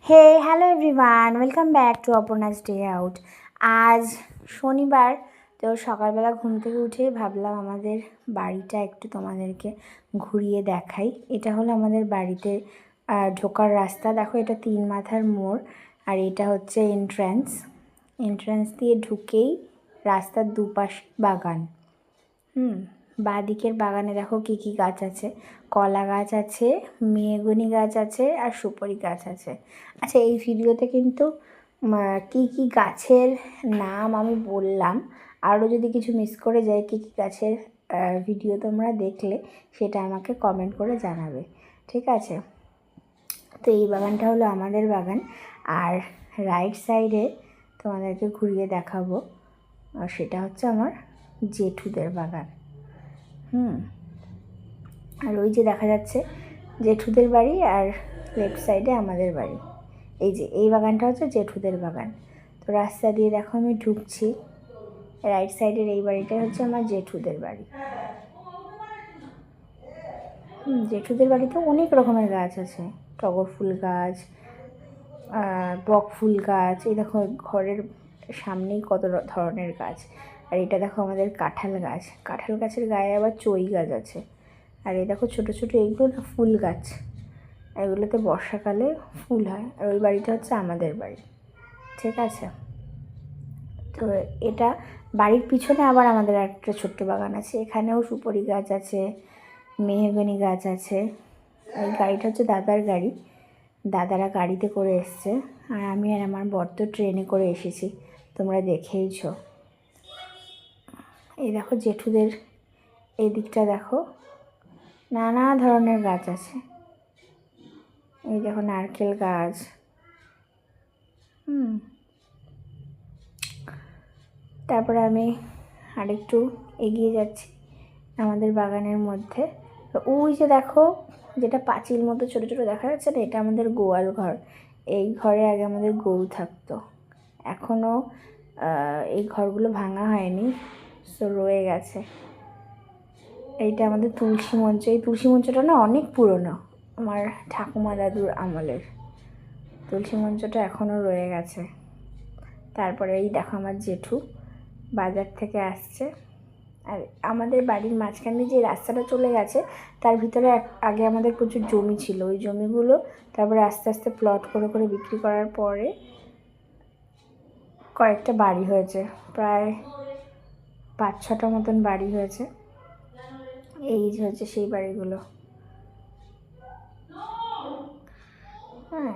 Hey hello everyone, welcome back to Aparna's day out. আজ শনিবার, তো সকালবেলা ঘুম থেকে উঠে ভাবলাম আমাদের বাড়িটা একটু তোমাদেরকে ঘুরিয়ে দেখাই। এটা হলো আমাদের বাড়িতে ঢোকার রাস্তা। দেখো, এটা 3 মাথার মোড়, আর এটা হচ্ছে এন্ট্রান্স দিয়ে ঢুকেই রাস্তার দুপাশ বাগান। বাঁ দিকের বাগানে দেখো কী কী গাছ আছে। কলা গাছ আছে, মেহগনি গাছ আছে, আর সুপারি গাছ আছে। আচ্ছা, এই ভিডিওতে কিন্তু কী কী গাছের নাম আমি বললাম, আরও যদি কিছু মিস করে যায় কী কী গাছের ভিডিও তোমরা দেখলে সেটা আমাকে কমেন্ট করে জানাবে, ঠিক আছে? তো এই বাগানটা হলো আমাদের বাগান, আর রাইট সাইডে তোমাদেরকে ঘুরিয়ে দেখাবো, আর সেটা হচ্ছে আমার জেঠুদের বাগান। আর ওই যে দেখা যাচ্ছে জেঠুদের বাড়ি, আর লেফট সাইডে আমাদের বাড়ি। এই যে এই বাগানটা হচ্ছে জেঠুদের বাগান। তো রাস্তা দিয়ে দেখো আমি ঢুকছি, রাইট সাইডের এই বাড়িটাই হচ্ছে আমার জেঠুদের বাড়ি। জেঠুদের বাড়িতে অনেক রকমের গাছ আছে, টগর ফুল গাছ, বক ফুল গাছ। এই দেখো ঘরের সামনেই কত ধরনের গাছ। আর এটা দেখো আমাদের কাঁঠাল গাছ, কাঁঠাল গাছের গায়ে আবার চই গাছ আছে। আর এই দেখো ছোটো ছোটো এইগুলো না ফুল গাছ, এগুলোতে বর্ষাকালে ফুল হয়। আর ওই বাড়িটা হচ্ছে আমাদের বাড়ি, ঠিক আছে? তো এটা বাড়ির পিছনে আবার আমাদের একটা ছোট্ট বাগান আছে, এখানেও সুপারি গাছ আছে, মেহগনি গাছ আছে। এই গাড়িটা হচ্ছে দাদার গাড়ি, দাদারা গাড়িতে করে এসছে, আর আমি আর আমার বর তো ট্রেনে করে এসেছি, তোমরা দেখেইছো। এই দেখো জেঠুদের এই দিকটা দেখো, নানা ধরনের গাছ আছে। এই দেখো নারকেল গাছ। তারপরে আমি আরেকটু এগিয়ে যাচ্ছি আমাদের বাগানের মধ্যে। ওই যে দেখো, যেটা পাঁচিল মতো ছোটো ছোটো দেখা যাচ্ছে না, এটা আমাদের গোয়াল ঘর। এই ঘরে আগে আমাদের গরু থাকতো, এখনও এই ঘরগুলো ভাঙা হয়নি, সো রয়ে গেছে। এইটা আমাদের তুলসী মঞ্চ। এই তুলসী মঞ্চটা না অনেক পুরনো, আমার ঠাকুমা দাদুর আমলের। তুলসী মঞ্চটা এখনও রয়ে গেছে। তারপরে এই দেখো আমার জেঠু বাজার থেকে আসছে। আর আমাদের বাড়ির মাঝখান দিয়ে যে রাস্তাটা চলে গেছে, তার ভিতরে আগে আমাদের প্রচুর জমি ছিল। ওই জমিগুলো তারপরে আস্তে আস্তে প্লট করে করে বিক্রি করার পরে কয়েকটা বাড়ি হয়েছে, প্রায় 5-6টা মতন বাড়ি হয়েছে। এই যে হচ্ছে সেই বাড়িগুলো। হ্যাঁ,